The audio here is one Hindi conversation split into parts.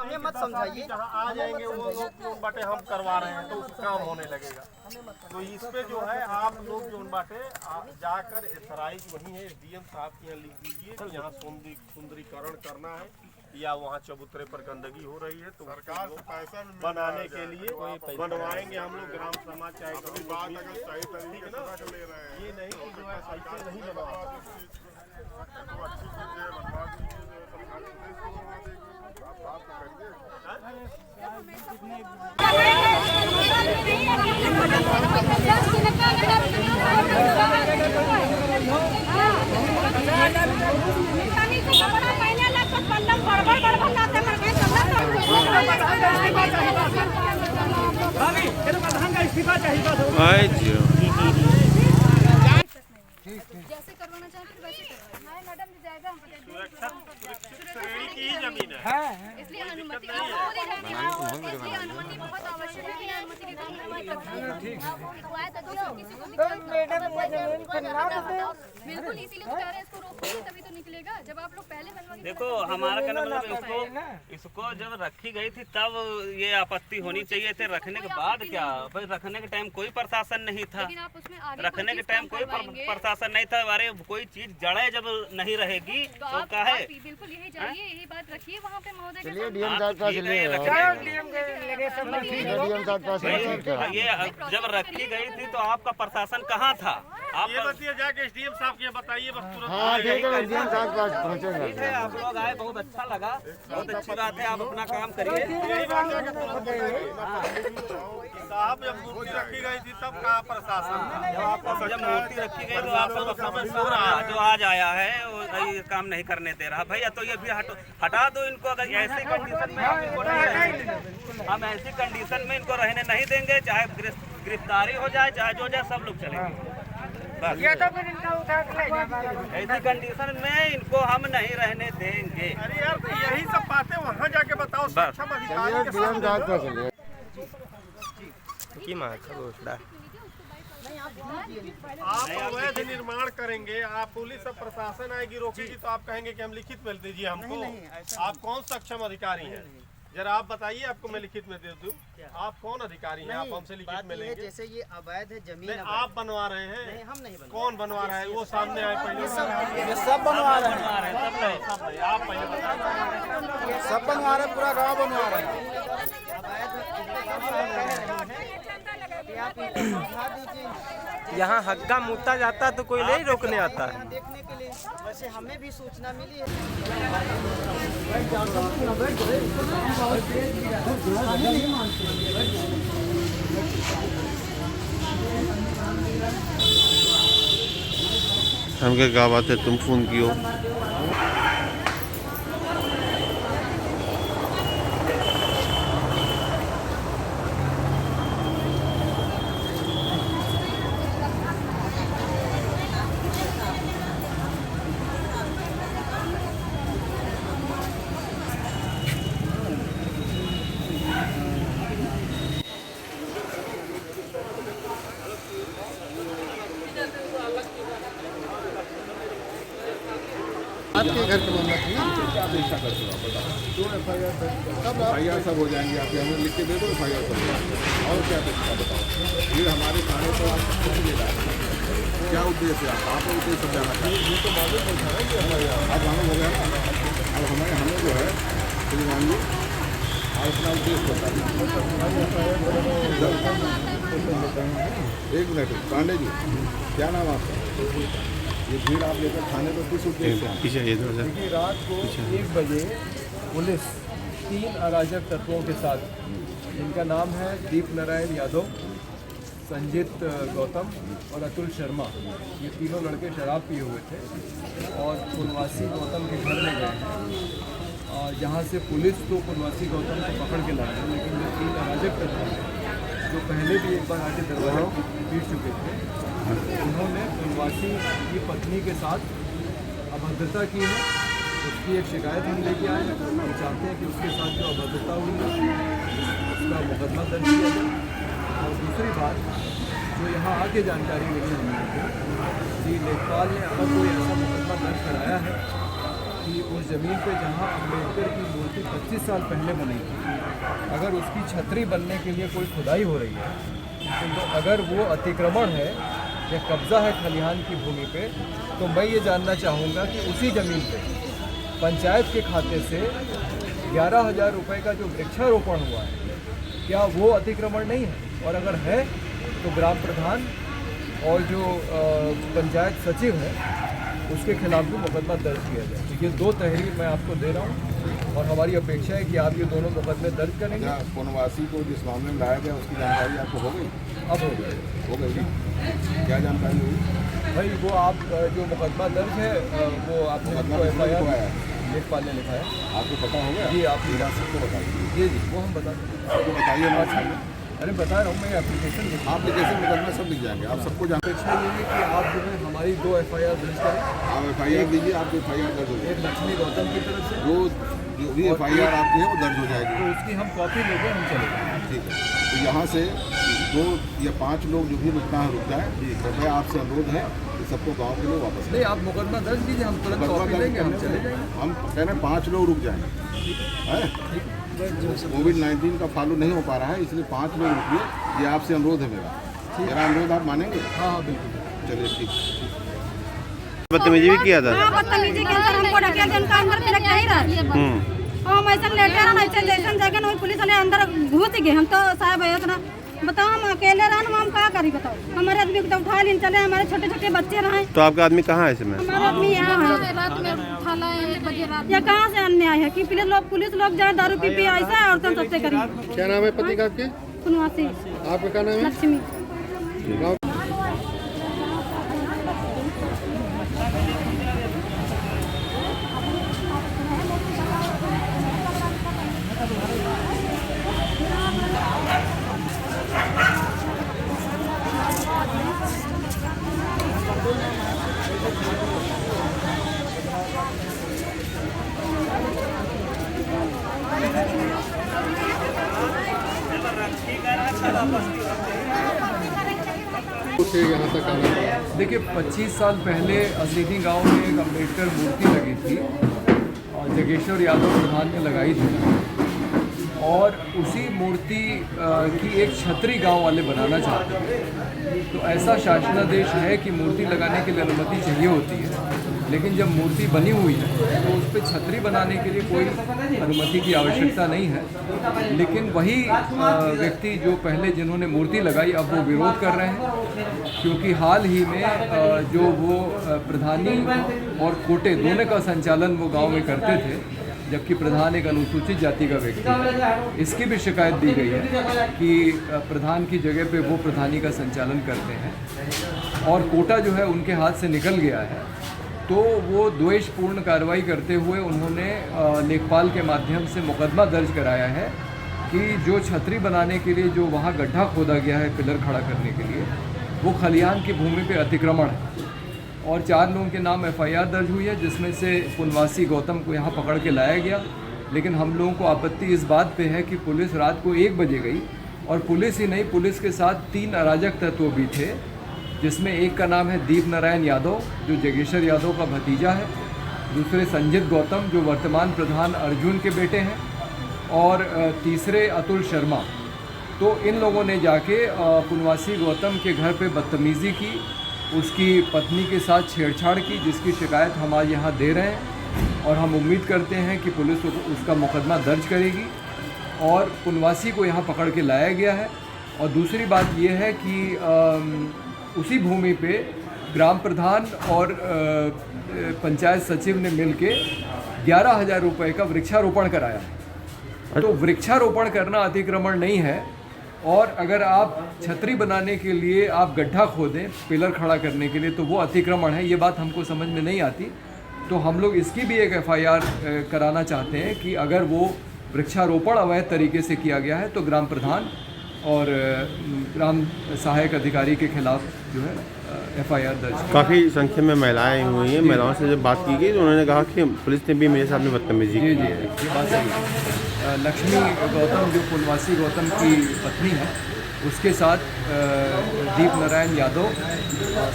हमें मत समझाइए। आ जाएंगे वो लोग बाटे हम करवा रहे हैं तो काम होने लगेगा। तो इस पे जो है आप लोग जो बाटे जाकर एसआरआई वही है एसडीएम साहब के यहाँ लिख दीजिए कि यहाँ सुंदरीकरण करना है या वहाँ चबूतरे पर गंदगी हो रही है तो सरकार से पैसा बनाने के लिए बनवाएंगे हम लोग ग्राम समाज चाहे अपनी बात अगर सही तरीके से ले रहे हैं, ये नहीं कि जो है ऐसे नहीं बनवा अच्छी चीज़ है, बनवा दीजिए, सरकार आप बात करिए। जैसे करवाना चाहते हैं वैसे करवाइए। मैडम जाएगा श्रेणी की ही जमीन है इसलिए अनुमति इसलिए अनुमति बहुत आवश्यक है। बिना अनुमति के काम नहीं करना। किसी को बिल्कुल इसीलिए तो कह रहे हैं इसको रोकिए तभी तो निकलेगा। जब आप लोग पहले बनवा के देखो हमारा कहना मतलब इसको जब रखी गई थी तब ये आपत्ति होनी चाहिए थी। रखने के बाद क्या भाई, रखने के टाइम कोई प्रशासन नहीं था। लेकिन आप उसमें आगे रखने के टाइम कोई प्रशासन नहीं था। अरे कोई चीज जड़े जब नहीं रहेगी तो क्या है। बिल्कुल यही जाइए, यही बात रखिए वहाँ पे महोदय के ये जब रखी गई थी तो आपका प्रशासन कहाँ था? आप ये बताइए जाके एसडीएम साहब के बताइए बस तुरंत। ठीक है, आप लोग आए, बहुत अच्छा लगा, बहुत अच्छी बात है। आप अपना काम करिए। साहब जब मूर्ति रखी गई थी तब कहा प्रशासन जब मूर्ति रखी गई तो आपका जो आज आया है वो ये काम नहीं करने दे रहा भैया। तो ये भी हटा दो इनको। अगर ऐसी कंडीशन में हम इनको नहीं रहेंगे, हम ऐसी कंडीशन में इनको रहने नहीं देंगे। चाहे गिरफ्तारी हो जाए चाहे जो जाए, सब लोग चलेंगे। ये तो फिर इनका उठा के ले जाएगा। ऐसी कंडीशन में इनको हम नहीं रहने देंगे। अरे यार तो यही सब बातें वहाँ जाके बताओ सक्षम अधिकारी के साथ। आप अवैध निर्माण करेंगे, आप पुलिस और प्रशासन आएगी रोकेगी तो आप कहेंगे कि हम लिखित में दीजिए हमको। आप कौन सक्षम अधिकारी हैं? जरा आप बताइए, आपको मैं लिखित में दे दूं। आप कौन अधिकारी हैं? आप हमसे लिखित में लेंगे। जैसे ये अवैध है जमीन, आप बनवा रहे हैं? नहीं, हम नहीं बनवा। कौन बनवा रहा है? वो सामने आए पहले। ये सब बनवा रहे हैं, सब नहीं, आप पहले बता। सब बनवा रहे, पूरा गाँव बनवा रहे हैं। यहाँ हक्का मुद्दा जाता तो कोई नहीं रोकने आता है। देखने के लिए वैसे हमें भी सूचना मिली है। हम क्या गा बात है, तुम फोन कियो। आपके घर का मामला थी, क्या अपेक्षा करते हो आप बताओ? दो एफआईआर सब हो जाएंगे, आप हमें लिख के दे दो, एफआईआर सब हो जाएंगे। और क्या अपेक्षा बताओ? फिर हमारे थाने तो आप कुछ ले जाए, क्या उद्देश्य है? आप उद्देश्य समझाना चाहिए। ये तो मालूम नहीं था कि एफआईआर अब मालूम हो गया ना। अब हमें जो है फिर मानिए आप अपना उद्देश्य बताइए। एक मिनट पांडे जी, क्या नाम आपका? ये भीड़ आप लेकर थाने तो किस उद्देश्य से? क्योंकि रात को 1 बजे पुलिस 3 अराजक तत्वों के साथ, जिनका नाम है दीप नारायण यादव, संजीत गौतम और अतुल शर्मा, ये तीनों लड़के शराब पिए हुए थे और पुलवासी गौतम के घर में गए हैं। और जहाँ से पुलिस तो पुलवासी गौतम को पकड़ के लाई, लेकिन जो 3 अराजक तत्व हैं जो पहले भी एक बार आके दरवाजा पीट चुके थे, उन्होंने पुलवासी की पत्नी के साथ अभद्रता की है। उसकी एक शिकायत हम लेके आए हैं। हम चाहते हैं कि उसके साथ जो अभद्रता हुई है उसका मुकदमा दर्ज किया जाए। और दूसरी बात, जो यहाँ आके जानकारी मिली हमने कि लेखपाल ने अगर कोई ऐसा मुकदमा दर्ज कराया है कि उस ज़मीन पे जहाँ अम्बेडकर की मूर्ति 25 साल पहले बनी थी, अगर उसकी छतरी बनने के लिए कोई खुदाई हो रही है तो अगर वो अतिक्रमण है या कब्ज़ा है खलिहान की भूमि पे, तो मैं ये जानना चाहूँगा कि उसी ज़मीन पे पंचायत के खाते से 11,000 रुपये का जो वृक्षारोपण हुआ है, क्या वो अतिक्रमण नहीं है? और अगर है तो ग्राम प्रधान और जो पंचायत सचिव है उसके खिलाफ भी मुकदमा दर्ज किया जाए। तो ये 2 तहरीर मैं आपको दे रहा हूँ और हमारी अपेक्षा है कि आप ये दोनों मुकदमे दर्ज करेंगे। वनवासी को जिस मामले में लाया गया उसकी जानकारी आपको हो गई? अब हो गई। क्या जानकारी हुई भाई? वो आप जो मुकदमा दर्ज है वो आपने FIR लेखपाल ने लिखा है, आपको पता हो गया? जी आप सबको बताइए। जी वो हम बता दें। आपको बताइए। अरे बता रहा हूँ मैं, एप्लीकेशन एप्लीकेशन मुकदमा सब लिख जाएंगे, आप सबको जान। अपेक्षा ये है कि आप जो है हमारी 2 FIR दर्ज करें। आप FIR दीजिए, आपकी FIR दर्ज हो जाएगी। एक लक्ष्मी गौतम की तरफ से जो भी FIR आपकी है वो दर्ज हो जाएगी। तो उसकी हम कॉपी लेके हम चले जाएंगे। ठीक है, तो यहाँ से 2 या 5 लोग जो भी रुकना है रुक जाए। कृपया आपसे अनुरोध है कि सबको गाँव के लोग वापस नहीं, आप मुकदमा दर्ज कीजिए, हम तुरंत कॉपी लेंगे, हम चले जाएंगे। हम कह रहे हैं 5 लोग रुक जाएंगे। कोविड-19 का फॉलो नहीं हो पा रहा है, इसलिए 5 लोग रुकिए, ये आपसे अनुरोध है मेरा अनुरोध आप मानेंगे? हाँ बिल्कुल। चलिए ठीक। बदतमीजी भी किया था। हाँ, बदतमीजी के अंदर हमको ढकेल के उनका अंदर फिर नहीं रहा। हम ऐसा लेटे रहना, ऐसे जैसन जगह वही पुलिस वाले अंदर घुस गए। हम तो साहब है इतना बताओ, हम अकेले रहना, हम क्या करी बताओ? हमारे आदमी को तो उठा लेने चले, हमारे छोटे छोटे बच्चे रहे। तो आपका आदमी कहाँ है इसमें? हमारा आदमी यहाँ है। रात में उठाला है 1 बजे रात। ये कहाँ से अन्याय है कि पुलिस लोग जाए दारू पी पी ऐसा और तुम सबसे करी। क्या नाम है पति का आपके? पुनवासी आपका क्या नाम है? लक्ष्मी। यहाँ तक आना। देखिए 25 साल पहले असीधी गांव में एक अम्बेडकर मूर्ति लगी थी और जगेश्वर यादव प्रधान ने लगाई थी और उसी मूर्ति की एक छतरी गांव वाले बनाना चाहते थे। तो ऐसा शासनादेश है कि मूर्ति लगाने के लिए अनुमति चाहिए होती है, लेकिन जब मूर्ति बनी हुई है तो उस पर छतरी बनाने के लिए कोई अनुमति की आवश्यकता नहीं है। लेकिन वही व्यक्ति जो पहले जिन्होंने मूर्ति लगाई अब वो विरोध कर रहे हैं, क्योंकि हाल ही में जो वो प्रधानी और कोटे दोनों का संचालन वो गांव में करते थे, जबकि प्रधान एक अनुसूचित जाति का व्यक्ति है। इसकी भी शिकायत दी गई है कि प्रधान की जगह पे वो प्रधानी का संचालन करते हैं और कोटा जो है उनके हाथ से निकल गया है। तो वो द्वेषपूर्ण कार्रवाई करते हुए उन्होंने लेखपाल के माध्यम से मुकदमा दर्ज कराया है कि जो छतरी बनाने के लिए जो वहाँ गड्ढा खोदा गया है पिलर खड़ा करने के लिए, वो खलिहान की भूमि पे अतिक्रमण है और 4 लोगों के नाम FIR दर्ज हुई है, जिसमें से पुनवासी गौतम को यहाँ पकड़ के लाया गया। लेकिन हम लोगों को आपत्ति इस बात पे है कि पुलिस रात को 1 बजे गई और पुलिस ही नहीं, पुलिस के साथ 3 अराजक तत्व भी थे, जिसमें एक का नाम है दीप नारायण यादव जो जगेश्वर यादव का भतीजा है, दूसरे संजित गौतम जो वर्तमान प्रधान अर्जुन के बेटे हैं और तीसरे अतुल शर्मा। तो इन लोगों ने जाके पुनवासी गौतम के घर पे बदतमीज़ी की, उसकी पत्नी के साथ छेड़छाड़ की, जिसकी शिकायत हम आज यहाँ दे रहे हैं और हम उम्मीद करते हैं कि पुलिस उसका मुकदमा दर्ज करेगी और पुनवासी को यहाँ पकड़ के लाया गया है। और दूसरी बात ये है कि उसी भूमि पे ग्राम प्रधान और पंचायत सचिव ने मिलके 11,000 रुपये का वृक्षारोपण कराया है। तो वृक्षारोपण करना अतिक्रमण नहीं है और अगर आप छतरी बनाने के लिए आप गड्ढा खोदें पिलर खड़ा करने के लिए तो वो अतिक्रमण है। ये बात हमको समझ में नहीं आती। तो हम लोग इसकी भी एक FIR कराना चाहते हैं कि अगर वो वृक्षारोपण अवैध तरीके से किया गया है तो ग्राम प्रधान और ग्राम सहायक अधिकारी के खिलाफ जो है FIR दर्ज। काफ़ी संख्या में महिलाएं हुई हैं। महिलाओं से जब बात की गई तो उन्होंने कहा कि पुलिस ने भी मेरे सामने बदतमीजी की है। ये बात सही है। लक्ष्मी गौतम जो पुनवासी गौतम की पत्नी है, उसके साथ दीप नारायण यादव,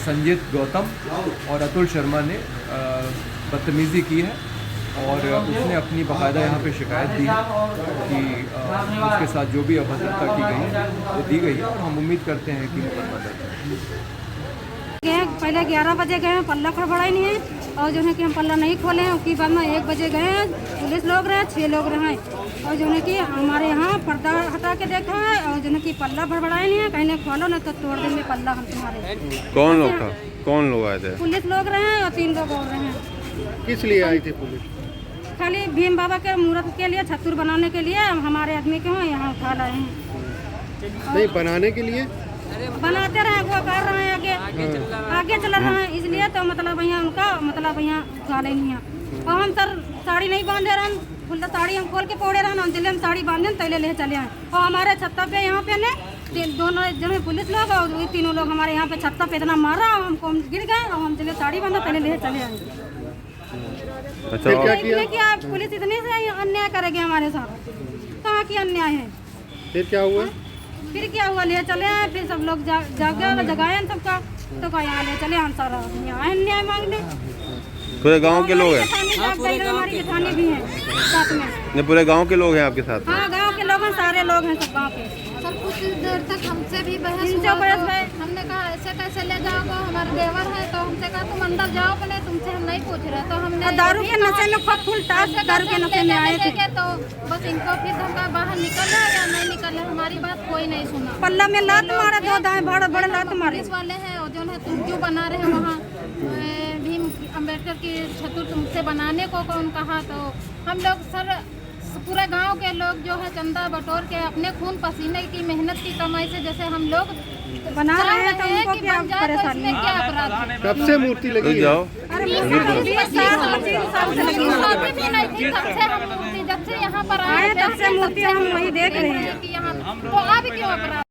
संजित गौतम और अतुल शर्मा ने बदतमीज़ी की है और उसने अपनी बाकायदा यहाँ पे शिकायत दी कि उसके साथ जो भी अभद्रता की गई वो दी गई है और हम उम्मीद करते हैं कि मुकदमा दर्ज गए पहले 11 बजे गए पल्ला खड़बड़ा ही नहीं है और जो है कि हम पल्ला नहीं खोले हैं उसके बाद में 1 बजे गए हैं पुलिस लोग रहे 6 लोग रहे और जो है कि हमारे यहाँ पर्दा हटा के देखा है और जो है कि पल्ला भड़बड़ा ही नहीं है कहीं खोलो ना तो तोड़ देंगे पल्ला हम तुम्हारे। कौन लोग था? कौन लोग आए थे? पुलिस लोग रहे हैं और 3 लोग और रहे हैं। किस लिए आई थी पुलिस? खाली भीम बाबा के मूर्त के लिए छतुर बनाने के लिए हमारे आदमी के यहाँ उठा लाए हैं। नहीं बनाने के लिए बनाते रहे वो कर रहे हैं आगे चल रहे हैं इसलिए तो मतलब यहाँ उनका मतलब यहाँ उठा नहीं है और हम सर साड़ी नहीं बांधे रहे खुला साड़ी हम खोल के पौड़े रहे हम जिले हम साड़ी बांधे तैले ले चले आए और हमारे छत्ता पे यहाँ पे ने दोनों जने पुलिस लोग और 3 लोग हमारे यहाँ पे छत्ता पे इतना मारा और हमको गिर गए और हम जिले साड़ी बांधा तैले ले चले आए। अच्छा क्या पुलिस इतनी से अन्याय करेगी हमारे साथ? कहाँ की अन्याय है? फिर क्या हुआ? फिर क्या हुआ ले चले आए फिर सब लोग जगाए सबका तो कहा यहाँ ले चले हम सारा यहाँ न्याय मांगने। पूरे गांव के लोग हैं? हमारी जेठानी भी है साथ में। नहीं पूरे गांव के लोग हैं आपके साथ? हाँ गांव के लोग हैं सारे लोग हैं सब गांव के। सर कुछ देर तक हमसे भी बहस हमने कहा ऐसे कैसे ले जाओगे हमारे देवर है तो हमसे कहा तुम अंदर जाओ पहले तुमसे हम नहीं पूछ रहे तो हमने दारू के नशे में फुल टास दारू के नशे में आए थे तो बस इनको फिर धमका बाहर निकल रहा या नहीं निकल रहा हमारी बात कोई नहीं सुना। पल्ला में लात मारे 2 दाएं बड़े लात मारे पुलिस वाले हैं और जो है तुम क्यों बना रहे हैं वहाँ भीम अम्बेडकर की छतुर तुमसे बनाने को कौन कहा तो हम लोग सर पूरे गांव के लोग जो है चंदा बटोर के अपने खून पसीने की मेहनत की कमाई से जैसे हम लोग बना रहे हैं तो उनको क्या परेशानी है? क्या अपराध है? कब से मूर्ति लगी है? जाओ जब से यहाँ पर आए तब से मूर्ति हम वही देख रहे हैं कि यहाँ तो अब क्यों अपराध